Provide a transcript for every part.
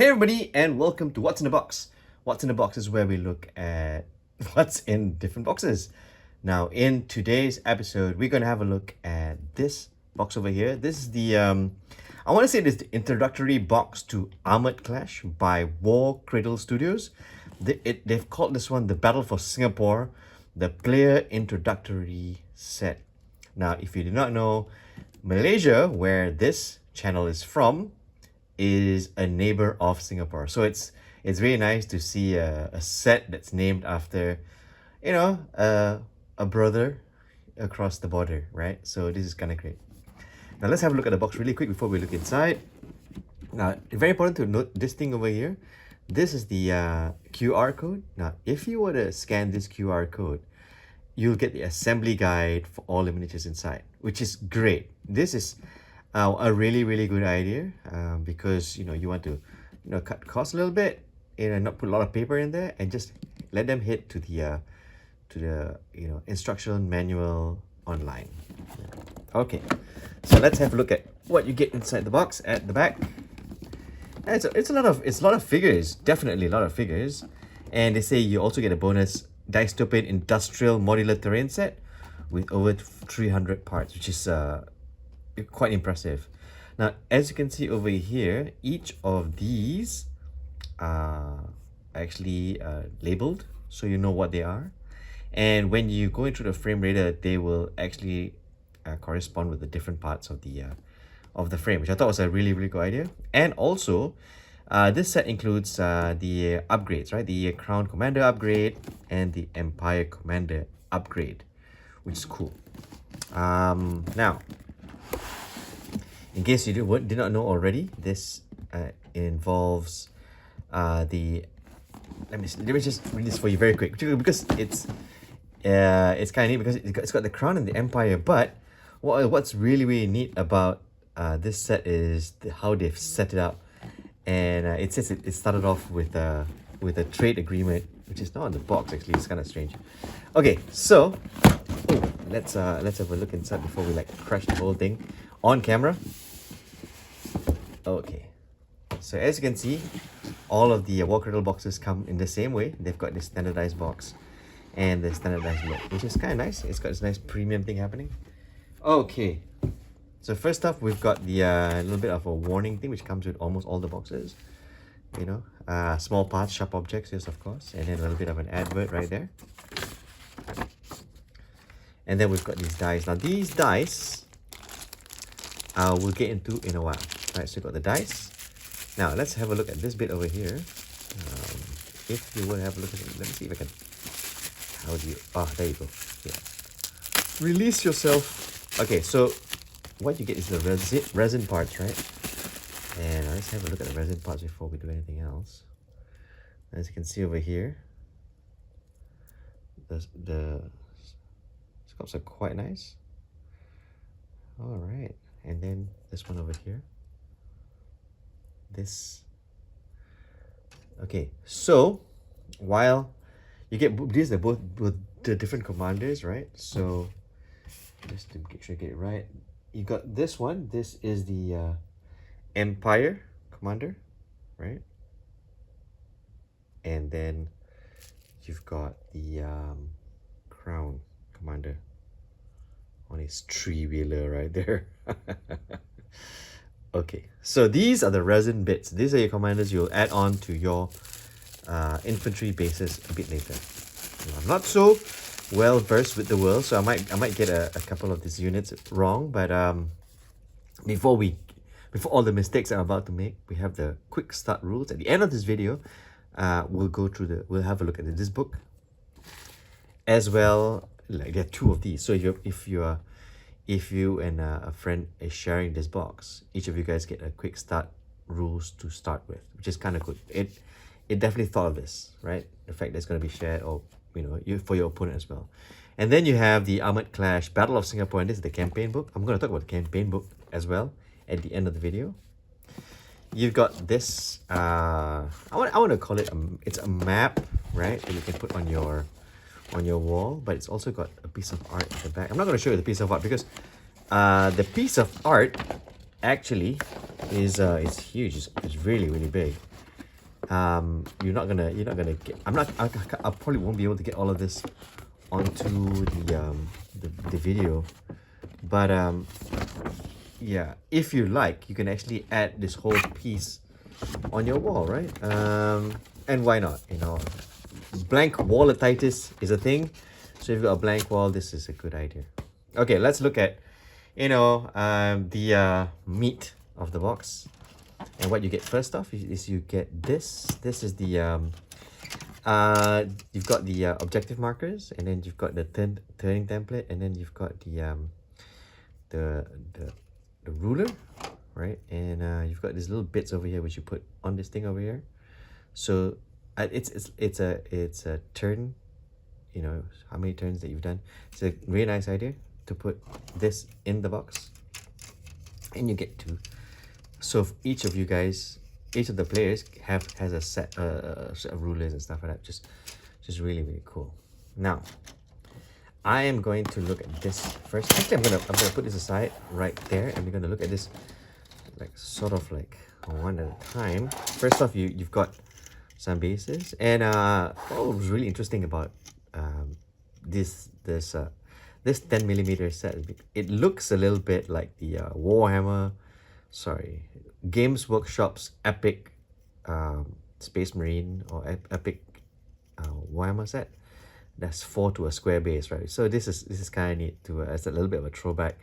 Hey everybody, and welcome to What's in a Box. What's in a Box is where we look at what's in different boxes. Now, in today's episode, we're going to have a look at this box over here. This is the, I want to say this is the introductory box to Armored Clash by Warcradle Studios. They've called this one the Battle for Singapore, the Player Introductory Set. Now, if you do not know, Malaysia, where this channel is from, is a neighbor of Singapore. So it's really nice to see a set that's named after, a brother across the border, right? So this is kind of great. Now let's have a look at the box really quick before we look inside. Now, very important to note this thing over here. This is the QR code. Now, if you were to scan this QR code, you'll get the assembly guide for all the miniatures inside, which is great. This is a really good idea because you want to cut costs a little bit and not put a lot of paper in there and just let them hit to the instruction manual online. Okay, so let's have a look at what you get inside the box at the back. And it's a lot of figures, definitely a lot of figures, and they say you also get a bonus Dystopian Industrial Modular Terrain set with over 300 parts, which is quite impressive. Now, as you can see over here, each of these are actually labeled, so you know what they are. And when you go into the frame radar, they will actually correspond with the different parts of the frame, which I thought was a really good idea. And also, this set includes the upgrades, right? The Crown Commander upgrade and the Empire Commander upgrade, which is cool. Now, in case you did not know already, this involves the. Let me just read this for you very quick, because it's kind of neat because it's got the crown and the empire. But what's really neat about this set is how they've set it up, and it says it started off with a trade agreement, which is not on the box. Actually, it's kind of strange. Okay, so let's have a look inside before we crash the whole thing on camera. Okay, so as you can see, all of the Warcradle boxes come in the same way. They've got this standardized box and the standardized look, which is kind of nice. It's got this nice premium thing happening. Okay, so first off, we've got the little bit of a warning thing, which comes with almost all the boxes. Small parts, sharp objects, yes, of course, and then a little bit of an advert right there. And then we've got these dice. Now, these dice we'll get into in a while. Right, so we've got the dice. Now, let's have a look at this bit over here. If you want to have a look at it, let me see if I can. How do you. Oh, there you go. Yeah. Release yourself. Okay, so what you get is the resin parts, right? And let's have a look at the resin parts before we do anything else. As you can see over here, the sculpts are quite nice. All right, and then this one over here. Okay, so while you get these are both the different commanders, right? So just to make sure I get it right, you got this one. This is the Empire Commander, right? And then you've got the Crown Commander on his three-wheeler right there. Okay, so these are the resin bits. These are your commanders you'll add on to your infantry bases a bit later. I'm not so well versed with the world, so I might get a couple of these units wrong. But before all the mistakes I'm about to make, we have the quick start rules. At the end of this video, we'll have a look at this book as well. There are two of these, so if you and a friend is sharing this box, each of you guys get a quick start rules to start with, which is kind of good. It definitely thought of this, right? The fact that it's going to be shared, or for your opponent as well. And then you have the Armored Clash Battle of Singapore, and this is the campaign book. I'm going to talk about the campaign book as well at the end of the video. You've got this. I want to call it it's a map, right? That you can put on your wall, but it's also got a piece of art at the back. I'm not going to show you the piece of art because the piece of art actually is huge. It's really big. you're not gonna get. I probably won't be able to get all of this onto the video, but yeah, if you like, you can actually add this whole piece on your wall, right? And why not? You know, blank walletitis is a thing, so if you've got a blank wall, this is a good idea. Okay, let's look at, you know, the meat of the box. And what you get first off is you get this. This is the you've got the objective markers, and then you've got the turning template, and then you've got the ruler, right? And you've got these little bits over here which you put on this thing over here. So it's a turn, you know, how many turns that you've done. It's a really nice idea to put this in the box, and you get to. So each of you guys, each of the players has a set of rulers and stuff like that. Just really cool. Now, I am going to look at this first. Actually, I'm gonna put this aside right there, and we're gonna look at this like sort of like one at a time. First off, you've got some bases, and what was really interesting about this 10mm set, it looks a little bit like the Games Workshop's epic Space Marine or epic Warhammer set. That's 4 to a square base, right? So this is kind of neat to it's a little bit of a throwback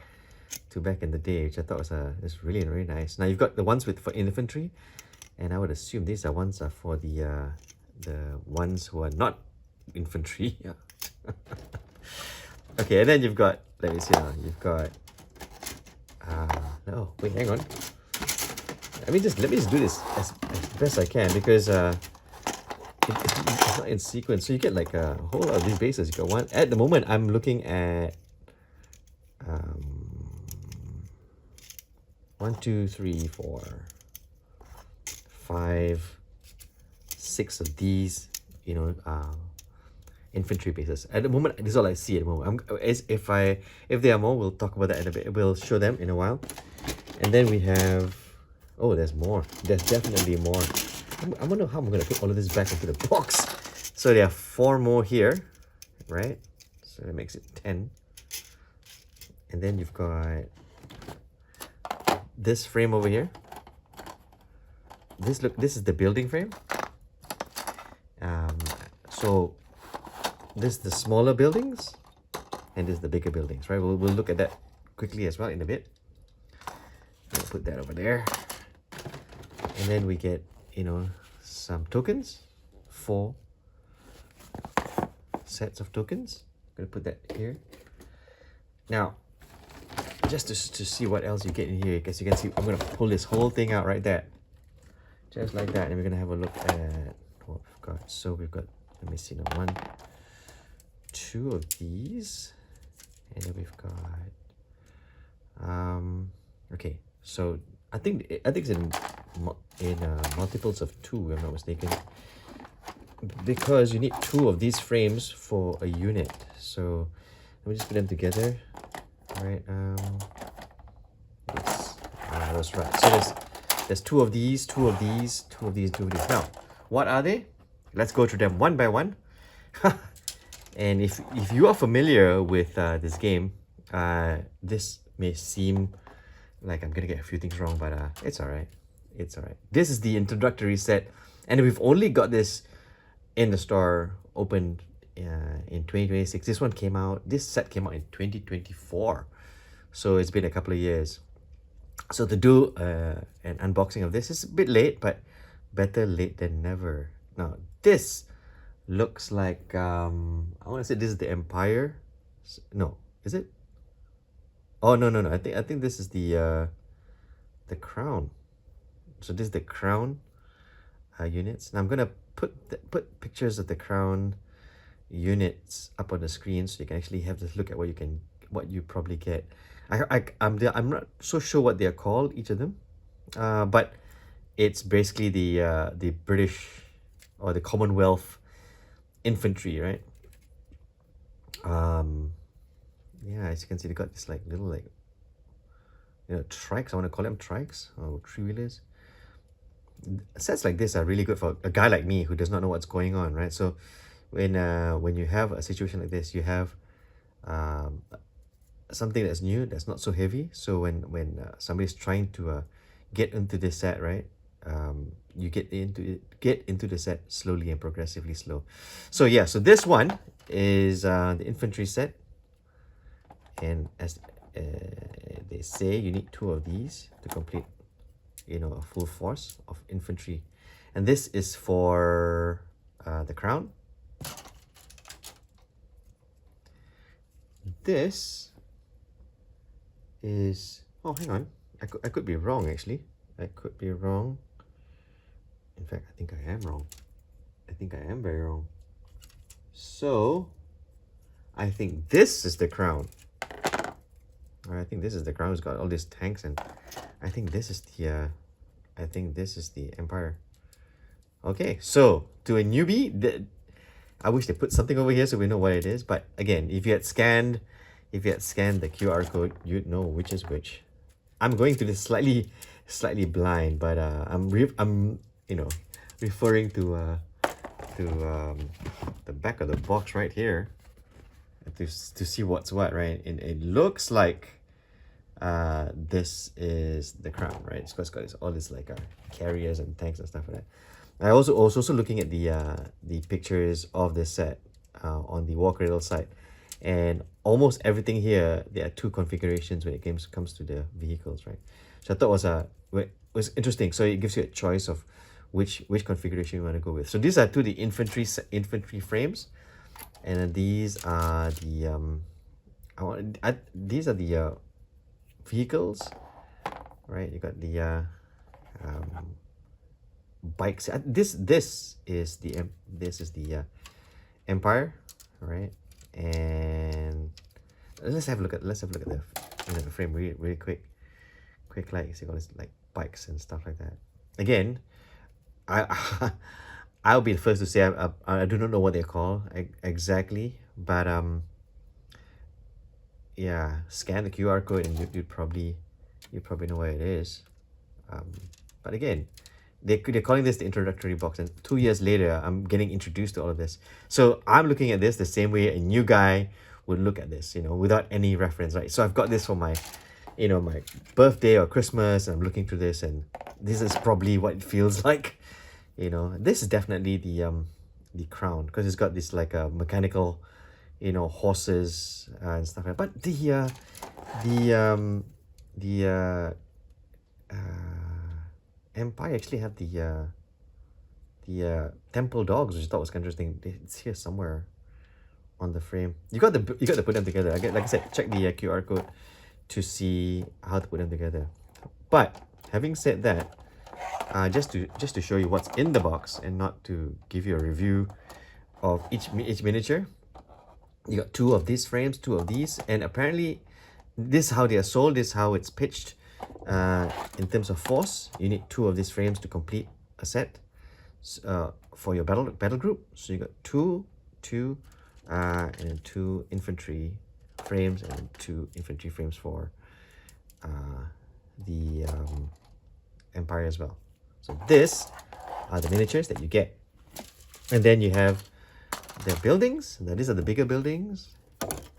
to back in the day, which I thought was really nice. Now you've got the ones for infantry, and I would assume these are ones for the ones who are not infantry. Yeah. Okay, and then you've got, let me see now, you've got no, wait, hang on. Let me just do this as best I can, because it's not in sequence. So you get like a whole lot of these bases. You got one. At the moment, I'm looking at 1, 2, 3, 4, 5, 6 of these, you know, infantry bases. At the moment, this is all I see at the moment. If there are more, we'll talk about that in a bit. We'll show them in a while. And then we have, oh, there's more. There's definitely more. I wonder how I'm gonna put all of this back into the box. So there are 4 more here, right? So that makes it 10. And then you've got this frame over here. This is the building frame. So this is the smaller buildings, and this is the bigger buildings, right? We'll look at that quickly as well in a bit. I'll put that over there. And then we get, you know, some tokens, 4 sets of tokens. I'm gonna put that here. Now, just to see what else you get in here, because you can see I'm gonna pull this whole thing out right there, just like that, and we're gonna have a look at what we've got. So we've got, let me see now, 1, 2 of these, and then we've got okay. So I think it's in multiples of 2, if I'm not mistaken, because you need 2 of these frames for a unit. So let me just put them together. All right. Yes. That's right. So there's 2 of these, 2 of these, 2 of these, 2 of these. Now, what are they? Let's go through them one by one. And if you are familiar with this game, this may seem like I'm gonna get a few things wrong, but it's alright. It's alright. This is the introductory set, and we've only got this in the store, opened in 2026. This set came out in 2024, so it's been a couple of years. So to do an unboxing of this is a bit late, but better late than never. Now this looks like I want to say this is the Empire. No, is it? Oh no. I think this is the Crown. So this is the Crown units. Now I'm gonna put pictures of the Crown units up on the screen, so you can actually have this look at what you probably get. I'm not so sure what they are called, each of them, but it's basically the British or the Commonwealth infantry, right? Yeah, as you can see, they got this like little, like, you know, trikes. I want to call them trikes or 3-wheelers. sets like this are really good for a guy like me who does not know what's going on, right? So when you have a situation like this, you have um, something that's new, that's not so heavy. So when somebody's trying to get into this set, right? You get into the set slowly and progressively slow. So yeah, so this one is the infantry set, and as they say, you need 2 of these to complete, you know, a full force of infantry, and this is for the crown. This is, oh, hang on, I could be wrong actually. I could be wrong. In fact, I think I am wrong. I think I am very wrong. So I think this is the crown. I think this is the crown. It's got all these tanks, and I think this is the empire. Okay, so to a newbie, I wish they put something over here so we know what it is. But again, if you had scanned the QR code, you'd know which is which. I'm going to this slightly blind, but I'm you know, referring to the back of the box right here to see what's what, right? And it looks like this is the crown, right? It's got all this like carriers and tanks and stuff like that. I was also looking at the pictures of this set on the Warcradle site, and almost everything here, there are 2 configurations when it comes to the vehicles, right? So I thought was interesting. So it gives you a choice of which configuration you want to go with. So these are the infantry frames, and then these are the these are the vehicles, right? You got the bikes. This is the empire, right? And let's have a look at the, you know, the frame really quick, like see all this like bikes and stuff like that. Again, I'll be the first to say I do not know what they're called exactly, but yeah, scan the QR code and you'd probably know what it is. But again, they're calling this the introductory box, and 2 years later I'm getting introduced to all of this. So I'm looking at this the same way a new guy would look at this, you know, without any reference, right? So I've got this for my, you know, my birthday or Christmas, and I'm looking through this, and this is probably what it feels like. You know, this is definitely the crown, because it's got this like mechanical, you know, horses and stuff like that. But the empire actually have the temple dogs, which I thought was kind of interesting. It's here somewhere on the frame. You got to put them together. Like I said, check the QR code to see how to put them together. But having said that, just to show you what's in the box and not to give you a review of each miniature, you got 2 of these frames, 2 of these, and apparently this is how they are sold. This is how it's pitched. In terms of force, you need 2 of these frames to complete a set for your battle group. So you got 2, and 2 infantry frames, and 2 infantry frames for the empire as well. So this are the miniatures that you get, and then you have the buildings. Now these are the bigger buildings,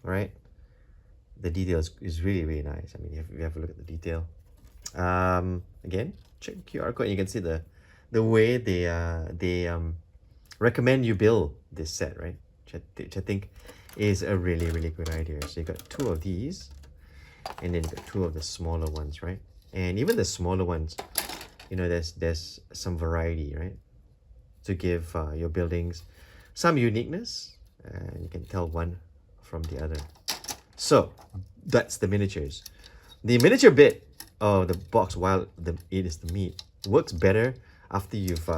right? The detail is really nice. I mean, you have a look at the detail. Again, check QR code and you can see the way they recommend you build this set, right? Which I think is a really good idea. So you got 2 of these, and then you got 2 of the smaller ones, right? And even the smaller ones, you know, there's some variety, right, to give your buildings some uniqueness, and you can tell one from the other. So that's the miniatures. The miniature bit of the box, while it is the meat, works better after you've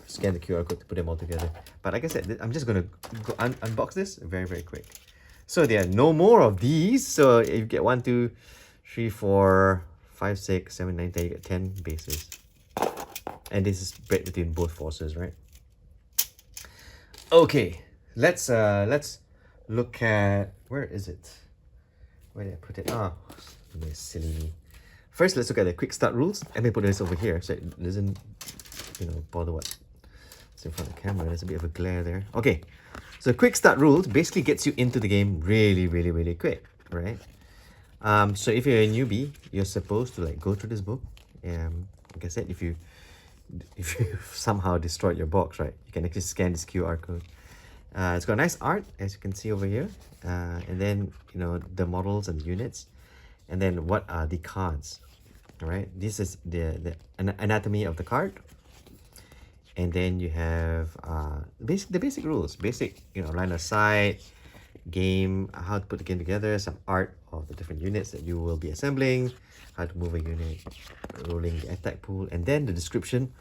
scanned the QR code to put them all together. But like I said, I'm just gonna go unbox this very quick. So there are no more of these. So if you get 1, 2, 3, 4, 5, 6, 7, 9, 10, you get 10 bases, and this is spread between both forces, right? Okay, let's look at, where is it? Where did I put it? Ah, oh, silly me. first let's look at the quick start rules. Let me put this over here so it doesn't, bother what's in front of the camera. There's a bit of a glare there. Okay, so quick start rules basically gets you into the game really, really, really quick, right? So if you're a newbie, you're supposed to like go through this book. Like I said, if you somehow destroyed your box, right, you can actually scan this QR code. It's got nice art, as you can see over here, and then the models and the units, and then what are the cards, right? This is the anatomy of the card, and then you have the basic rules, line of sight, game, how to put the game together, some art of the different units that you will be assembling, how to move a unit, rolling the attack pool, and then the description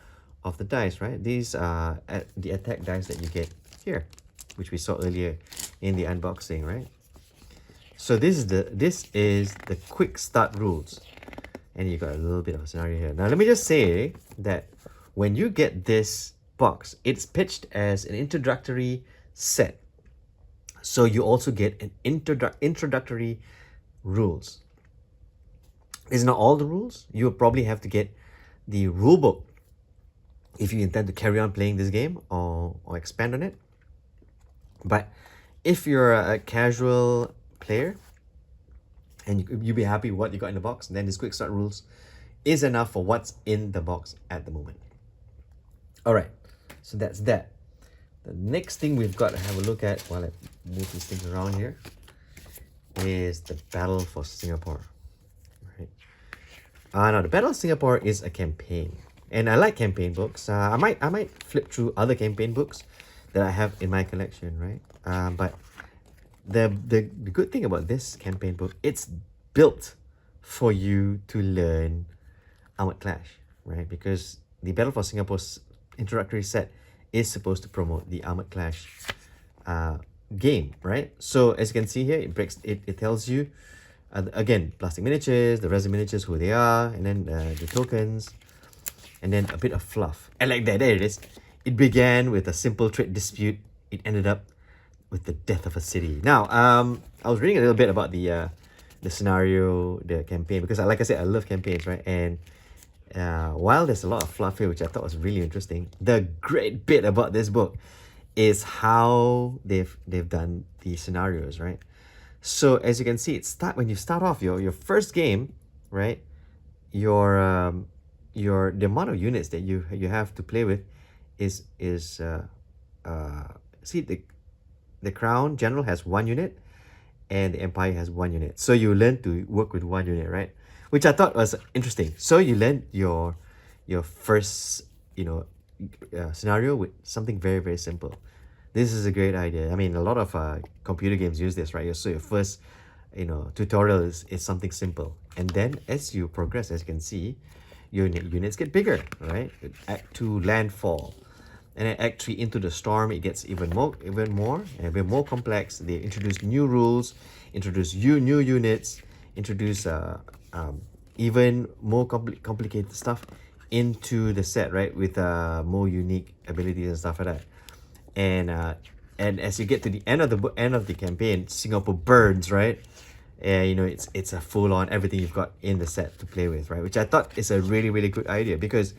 of the dice, right? These are the attack dice that you get here, which we saw earlier in the unboxing, right? So this is the quick start rules, and you got a little bit of a scenario here. Now let me just say that when you get this box, it's pitched as an introductory set. So you also get an introductory rules. These are not all the rules. You'll probably have to get the rule book if you intend to carry on playing this game or expand on it. But if you're a casual player and you'll be happy with what you got in the box, then this quick start rules is enough for what's in the box at the moment. All right, so that's that. The next thing we've got to have a look at while I move these things around here is the Battle for Singapore. Right. Now the Battle of Singapore is a campaign, and I like campaign books. I might flip through other campaign books that I have in my collection, right? But the good thing about this campaign book, it's built for you to learn Armored Clash, right? Because the Battle for Singapore's introductory set is supposed to promote the Armored Clash game, right? So as you can see here, it tells you again, plastic miniatures, the resin miniatures, who they are, and then the tokens, and then a bit of fluff. And like that, there it is. It began with a simple trade dispute. It ended up with the death of a city. Now, I was reading a little bit about the scenario, the campaign, because like I said, I love campaigns, right? And while there's a lot of fluff here, which I thought was really interesting, the great bit about this book is how they've done the scenarios, right? So as you can see, when you start off your first game, right? The amount of units that you have to play with is see, the Crown General has 1 unit and the Empire has 1 unit. So you learn to work with 1 unit, right? Which I thought was interesting. So you learn your first scenario with something very, very simple. This is a great idea. I mean, a lot of computer games use this, right? So your first tutorial is something simple, and then as you progress, as you can see, your units get bigger, right? Act 2, landfall, and then Act 3, into the storm. It gets even more and a bit more complex. They introduce new rules, introduce new units, introduce even more complicated stuff into the set, right? With more unique abilities and stuff like that. And as you get to the end of the campaign, Singapore burns, right? And it's a full-on everything you've got in the set to play with, right? Which I thought is a really, really good idea, because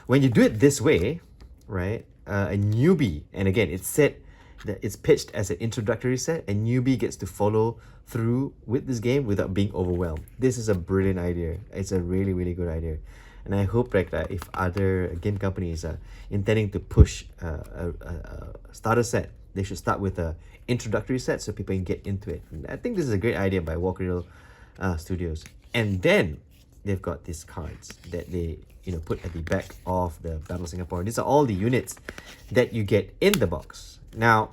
when you do it this way, right, a newbie, and again, it's pitched as an introductory set, a newbie gets to follow through with this game without being overwhelmed. This is a brilliant idea. It's a really, really good idea. And I hope that if other game companies are intending to push a starter set, they should start with a introductory set so people can get into it. And I think this is a great idea by Warcradle Studios. And then they've got these cards that they put at the back of the Battle of Singapore. These are all the units that you get in the box. Now,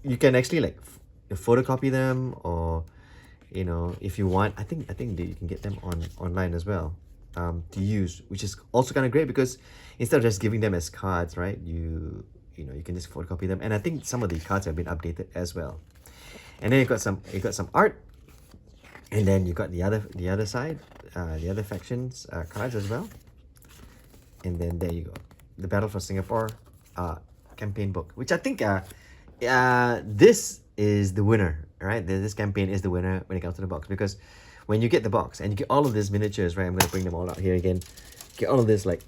you can actually photocopy them, or if you want, I think that you can get them online as well. To use, which is also kind of great, because instead of just giving them as cards, right, you can just photocopy them, and I think some of the cards have been updated as well. And then you got some art, and then you got the other side, the other factions cards as well. And then there you go, the Battle for Singapore campaign book, which I think this is the winner right? This campaign is the winner when it comes to the box, because when you get the box and you get all of these miniatures, right? I'm gonna bring them all out here again. Get all of this like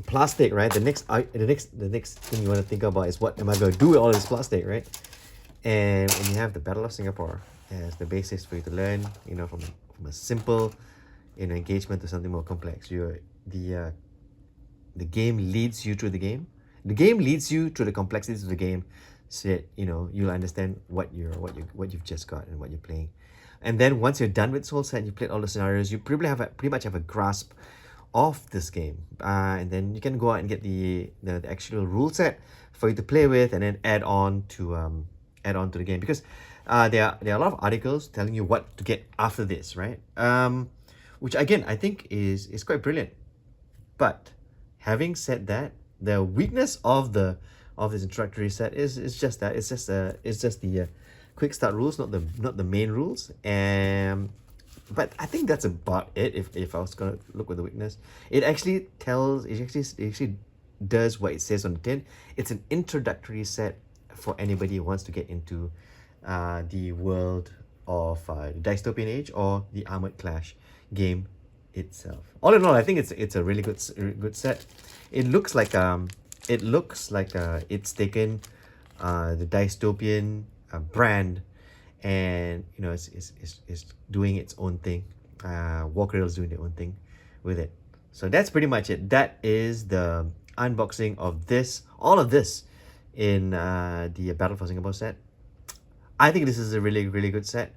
plastic, right? The next thing you want to think about is, what am I gonna do with all this plastic, right? And when you have the Battle of Singapore as the basis for you to learn, you know, from a simple, you know, engagement to something more complex, the game leads you through the game. The game leads you through the complexities of the game, so that you know you'll understand what you've just got and what you're playing. And then once you're done with this whole set, you played all the scenarios, you pretty much have a grasp of this game. And then you can go out and get the actual rule set for you to play with, and then add on to the game, because there are a lot of articles telling you what to get after this, right? Which again I think is quite brilliant. But having said that, the weakness of this introductory set is just that it's just the quick start rules, not the main rules. But I think that's about it. If I was gonna look with the weakness, it actually does what it says on the tin. It's an introductory set for anybody who wants to get into the world of Dystopian Age or the Armored Clash game itself. All in all, I think it's a really good set. It looks like it's taken the Dystopian brand, and you know it's doing its own thing. Warcradle is doing their own thing with it. So that's pretty much it. That is the unboxing of all of this in the Battle for Singapore set. I think this is a really, really good set.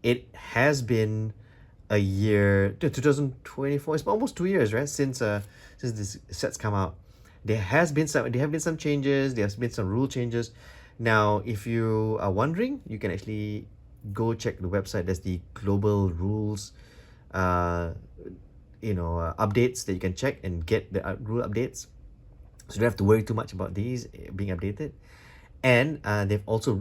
It has been a year, 2024. It's almost 2 years, right? Since this set's come out. There have been some changes. There's been some rule changes. Now, if you are wondering, you can actually go check the website. There's the global rules, updates that you can check and get the rule updates. So you don't have to worry too much about these being updated. And they've also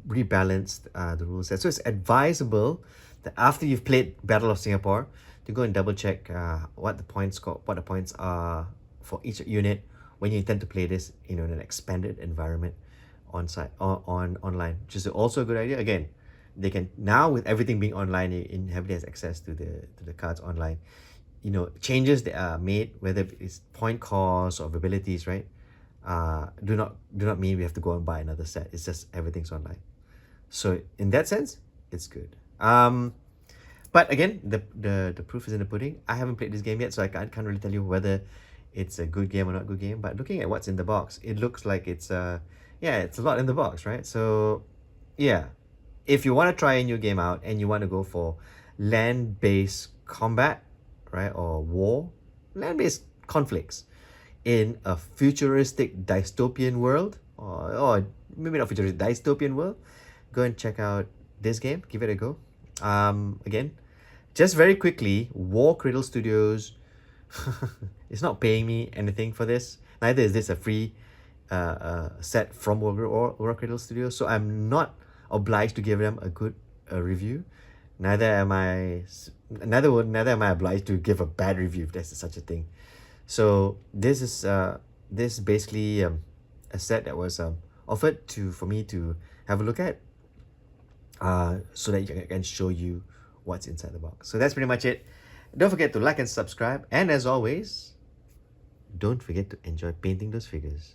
rebalanced the rule set. So it's advisable that after you've played Battle of Singapore, to go and double check what the points are for each unit when you intend to play this, you know, in an expanded environment online, which is also a good idea. Again, they can now, with everything being online, everybody has access to the cards online. You know, changes that are made, whether it's point costs or abilities, right? Do not mean we have to go and buy another set. It's just everything's online. So in that sense, it's good. But again, the proof is in the pudding. I haven't played this game yet, so I can't really tell you whether it's a good game or not good game. But looking at what's in the box, it looks like it's a lot in the box, right? So yeah, if you want to try a new game out and you want to go for land-based combat, right, or land-based conflicts in a futuristic dystopian world, or maybe not futuristic, dystopian world, go and check out this game. Give it a go. Again, just very quickly, Warcradle Studios it's not paying me anything for this. Neither is this a free set from Warcradle Studios, so I'm not obliged to give them a good review. Neither am I obliged to give a bad review, if there's such a thing. So this is basically a set that was offered for me to have a look at, so that I can show you what's inside the box. So that's pretty much it. Don't forget to like and subscribe, and as always, don't forget to enjoy painting those figures.